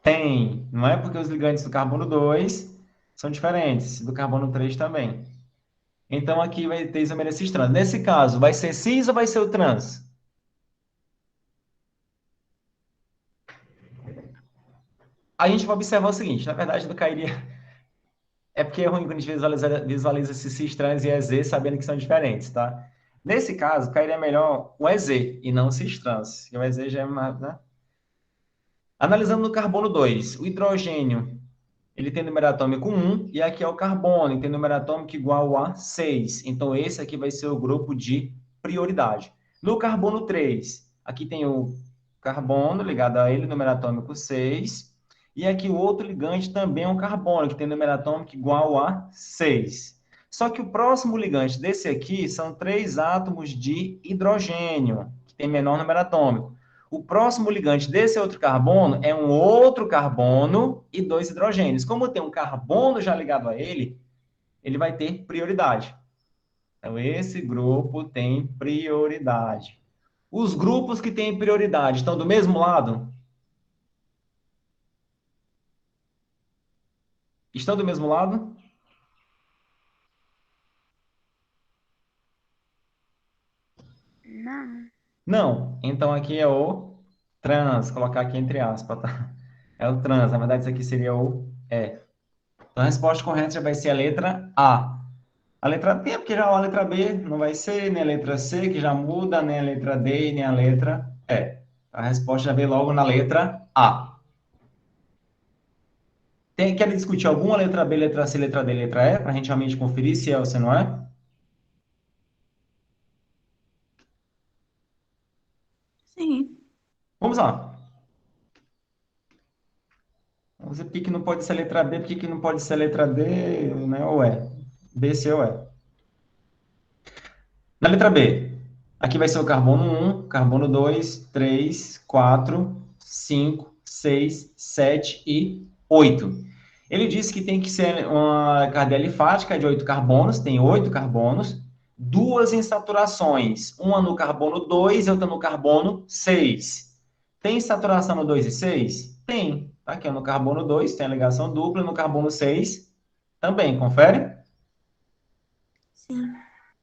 A: Tem. Não é porque os ligantes do carbono 2 são diferentes, do carbono 3 também. Então, aqui vai ter isomeria cis-trans. Nesse caso, vai ser cis ou vai ser o trans? A gente vai observar o seguinte, na verdade, não cairia. É porque é ruim quando a gente visualiza esse cis-trans e EZ sabendo que são diferentes, tá? Nesse caso, cairia melhor o EZ e não o cis-trans. O EZ já é mais, né? Analisando no carbono 2, o hidrogênio, ele tem número atômico 1 e aqui é o carbono, ele tem número atômico igual a 6. Então, esse aqui vai ser o grupo de prioridade. No carbono 3, aqui tem o carbono ligado a ele, número atômico 6. E aqui o outro ligante também é um carbono, que tem número atômico igual a 6. Só que o próximo ligante desse aqui são 3 átomos de hidrogênio, que tem menor número atômico. O próximo ligante desse outro carbono é um outro carbono e dois hidrogênios. Como tem um carbono já ligado a ele, ele vai ter prioridade. Então, esse grupo tem prioridade. Os grupos que têm prioridade estão do mesmo lado? Estão do mesmo lado?
B: Não.
A: Não. Então aqui é o trans, colocar aqui entre aspas, tá? É o trans, na verdade isso aqui seria o E. Então a resposta correta já vai ser a letra A. A letra B, porque já a letra B não vai ser, nem a letra C, que já muda, nem a letra D, e nem a letra E. A resposta já veio logo na letra A. Quer discutir alguma letra B, letra C, letra D, letra E, para a gente realmente conferir se é ou se não é?
B: Sim.
A: Vamos lá. Vamos dizer por que não pode ser a letra B, por que não pode ser a letra D, né, ou E? B, C ou E. Na letra B, aqui vai ser o carbono 1, carbono 2, 3, 4, 5, 6, 7 e 8. Ele disse que tem que ser uma cadeia alifática de 8 carbonos, tem 8 carbonos, duas insaturações, uma no carbono 2 e outra no carbono 6. Tem saturação no 2 e 6? Tem. Tá aqui no carbono 2 tem a ligação dupla, no carbono 6 também, confere?
B: Sim.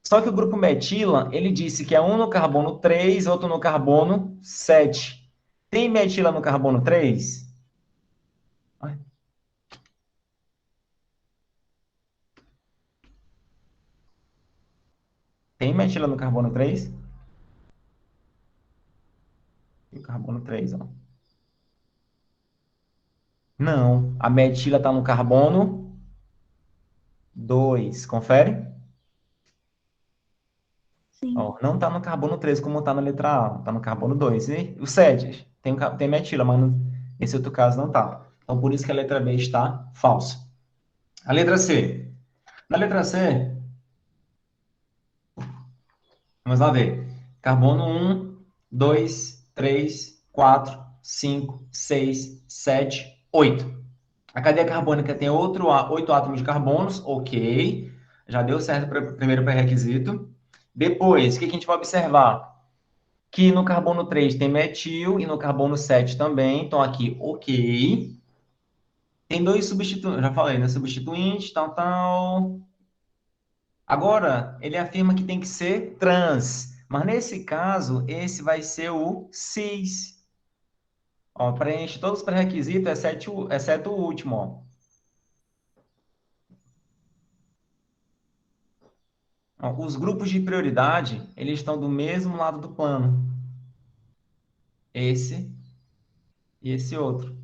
A: Só que o grupo metila, ele disse que é um no carbono 3, outro no carbono 7. Tem metila no carbono 3? Ai, tem metila no carbono 3? E o carbono 3, ó. Não, a metila está no carbono 2. Confere?
B: Sim.
A: Ó, não está no carbono 3 como está na letra A, está no carbono 2. E o 7? Tem metila, mas nesse outro caso não está. Então, por isso que a letra B está falsa. A letra C. Na letra C, vamos lá ver. Carbono 1, 2, 3, 4, 5, 6, 7, 8. A cadeia carbônica tem 8 átomos de carbonos, ok. Já deu certo para o primeiro pré-requisito. Depois, o que a gente vai observar? Que no carbono 3 tem metil e no carbono 7 também. Então, aqui, ok. Tem dois substituintes, já falei, né? Substituinte, tal, tal. Agora, ele afirma que tem que ser trans, mas nesse caso, esse vai ser o cis. Ó, preenche todos os pré-requisitos, exceto o último, ó. Ó, os grupos de prioridade, eles estão do mesmo lado do plano. Esse e esse outro.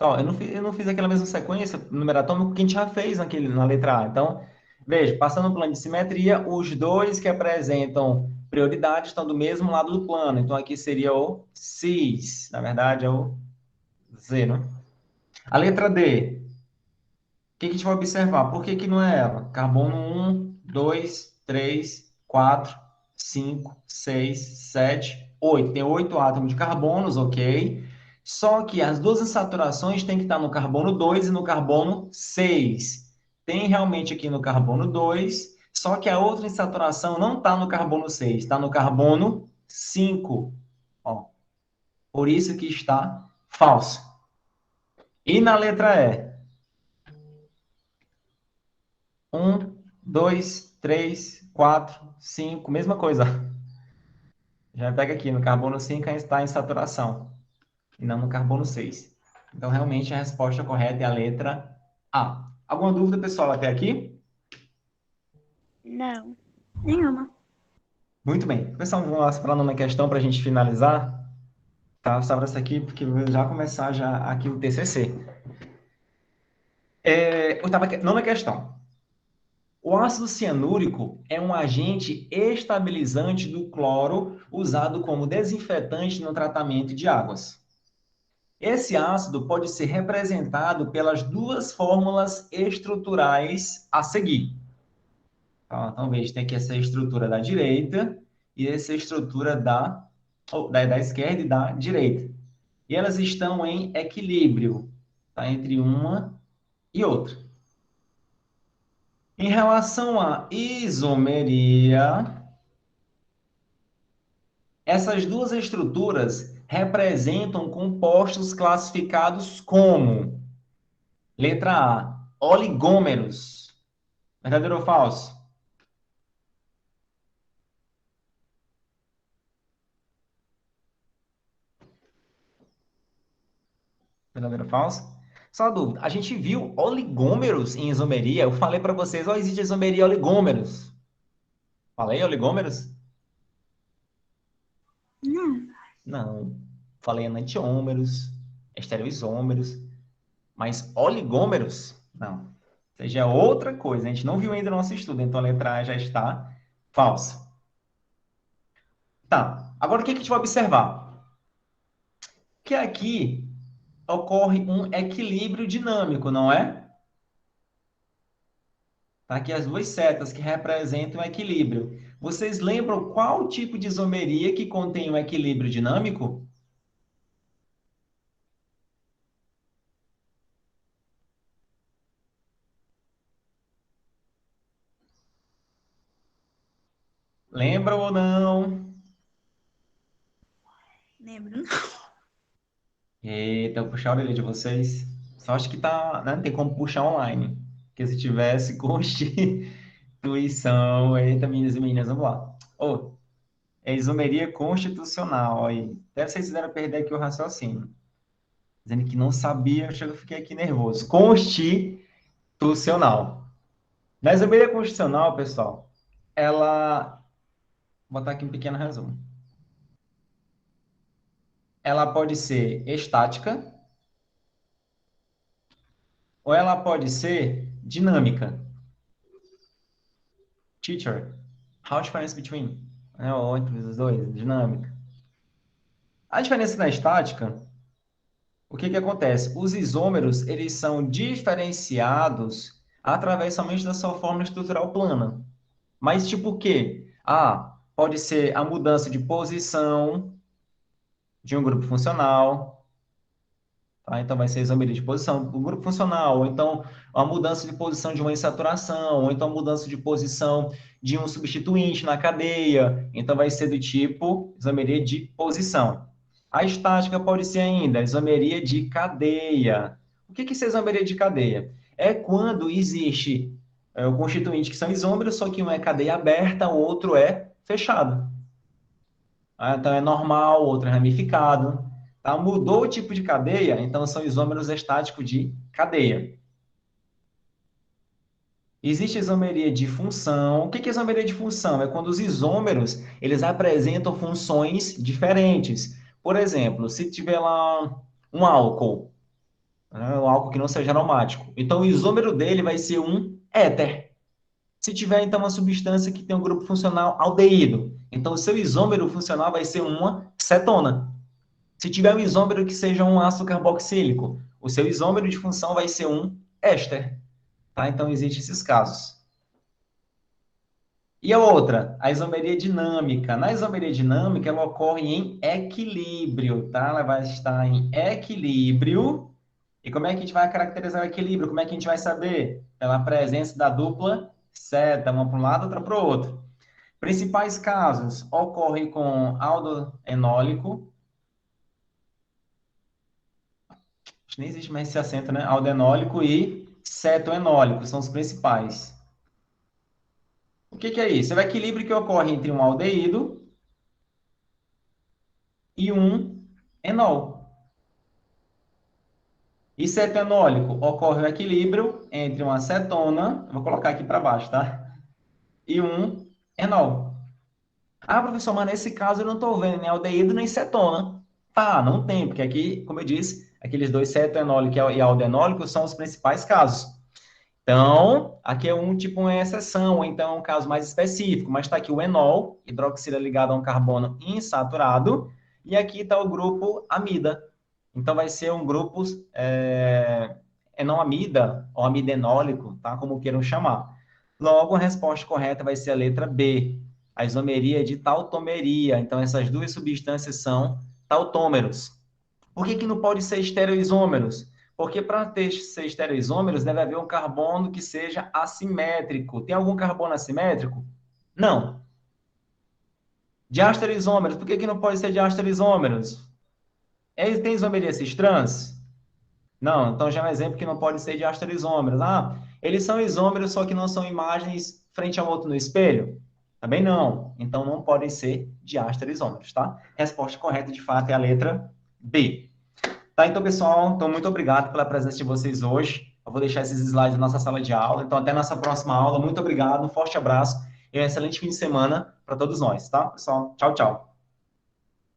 A: Ó, eu não fiz aquela mesma sequência numeratômica que a gente já fez na letra A. Então, veja, passando no plano de simetria, os dois que apresentam prioridade estão do mesmo lado do plano. Então, aqui seria o cis. Na verdade, é o Z, né? A letra D, o que a gente vai observar? Por que que não é ela? Carbono 1, 2, 3, 4, 5, 6, 7, 8. Tem 8 átomos de carbonos, ok? Só que as duas insaturações têm que estar no carbono 2 e no carbono 6. Tem realmente aqui no carbono 2, só que a outra insaturação não está no carbono 6, está no carbono 5. Ó, por isso que está falso. E na letra E? Um, dois, três, quatro, cinco, mesma coisa. Já pega aqui, no carbono 5 está em saturação, e não no carbono 6. Então, realmente, a resposta correta é a letra A. Alguma dúvida, pessoal, até aqui?
B: Não. Nenhuma.
A: Muito bem. Pessoal, vamos lá para a nona questão para a gente finalizar. Tá? Só para essa aqui, porque eu vou já começar já aqui o TCC. Nona questão. O ácido cianúrico é um agente estabilizante do cloro usado como desinfetante no tratamento de águas. Esse ácido pode ser representado pelas duas fórmulas estruturais a seguir. Então veja, tem aqui essa estrutura da direita e essa estrutura da esquerda e da direita. E elas estão em equilíbrio, tá? Entre uma e outra. Em relação à isomeria, Essas duas estruturas representam compostos classificados como, letra A, oligômeros. Verdadeiro ou falso? Verdadeiro ou falso? Só uma dúvida. A gente viu oligômeros em isomeria. Eu falei para vocês, ó, existe isomeria oligômeros. Falei oligômeros?
B: Não.
A: Não. Falei enantiômeros, estereoisômeros, mas oligômeros? Não. Ou seja, é outra coisa. A gente não viu ainda no nosso estudo, então a letra A já está falsa. Tá. Agora o que a gente vai observar? Que aqui ocorre um equilíbrio dinâmico, não é? Tá aqui as duas setas que representam o equilíbrio. Vocês lembram qual tipo de isomeria que contém um equilíbrio dinâmico? Lembram ou não?
B: Lembro.
A: Eita, eu puxar a orelha de vocês. Só acho que tá, né? Não tem como puxar online. Porque se tivesse constituição, eita, meninas e meninas, vamos lá. Ô, é isomeria constitucional aí. Deve ser que vocês fizeram perder aqui o raciocínio. Dizendo que não sabia, eu fiquei aqui nervoso. Constitucional. Na isomeria constitucional, pessoal, ela. Vou botar aqui um pequeno resumo. Ela pode ser estática ou ela pode ser dinâmica. Teacher, how difference between? É, ou entre os dois, dinâmica. A diferença na estática, o que que acontece? Os isômeros, eles são diferenciados através somente da sua fórmula estrutural plana. Mas tipo o quê? Ah, pode ser a mudança de posição de um grupo funcional, tá? Então, vai ser isomeria de posição do grupo funcional, ou então a mudança de posição de uma insaturação, ou então a mudança de posição de um substituinte na cadeia. Então, vai ser do tipo isomeria de posição. A estática pode ser ainda isomeria de cadeia. O que que é isomeria de cadeia? É quando existe o constituinte que são isômeros, só que um é cadeia aberta, o outro é fechado. Então, é normal, outro é ramificado. Tá? Mudou o tipo de cadeia, então são isômeros estáticos de cadeia. Existe isomeria de função. O que é isomeria de função? É quando os isômeros eles apresentam funções diferentes. Por exemplo, se tiver lá um álcool, né, um álcool que não seja aromático, então o isômero dele vai ser um éter. Se tiver, então, uma substância que tem um grupo funcional aldeído, então o seu isômero funcional vai ser uma cetona. Se tiver um isômero que seja um ácido carboxílico, o seu isômero de função vai ser um éster. Tá? Então, existem esses casos. E a outra, a isomeria dinâmica. Na isomeria dinâmica, ela ocorre em equilíbrio, tá? Ela vai estar em equilíbrio. E como é que a gente vai caracterizar o equilíbrio? Como é que a gente vai saber? Pela presença da dupla seta, uma para um lado, outra para o outro. Principais casos ocorrem com ácido enólico, acho que nem existe mais esse acento, né? Aldenólico e cetoenólico, são os principais. O que que é isso? É o equilíbrio que ocorre entre um aldeído e um enol. E cetoenólico ocorre o equilíbrio entre uma cetona, vou colocar aqui para baixo, tá? E um enol. Ah, professor, mas nesse caso eu não estou vendo nem aldeído nem cetona. Tá, não tem, porque aqui, como eu disse, aqueles dois cetoenólico e aldenólico são os principais casos. Então, aqui é um tipo uma exceção, ou então é um caso mais específico, mas está aqui o enol, hidroxila ligado a um carbono insaturado, e aqui está o grupo amida. Então, vai ser um grupo enamida, ou amidenólico, tá? Como queiram chamar. Logo, a resposta correta vai ser a letra B, a isomeria de tautomeria. Então, essas duas substâncias são tautômeros. Por que que não pode ser estereoisômeros? Porque para ser estereoisômeros deve haver um carbono que seja assimétrico. Tem algum carbono assimétrico? Não. Diastereisômeros, por que que não pode ser diastereisômeros? Eles têm isomeria cis-trans? Não, então já é um exemplo que não pode ser diastereisômeros. Ah, eles são isômeros, só que não são imagens frente ao outro no espelho? Também não. Então não podem ser diastereisômeros, tá? Resposta correta, de fato, é a letra B. Tá, então, pessoal, então muito obrigado pela presença de vocês hoje. Eu vou deixar esses slides na nossa sala de aula. Então, até a nossa próxima aula. Muito obrigado, um forte abraço e um excelente fim de semana para todos nós, tá, pessoal? Tchau, tchau.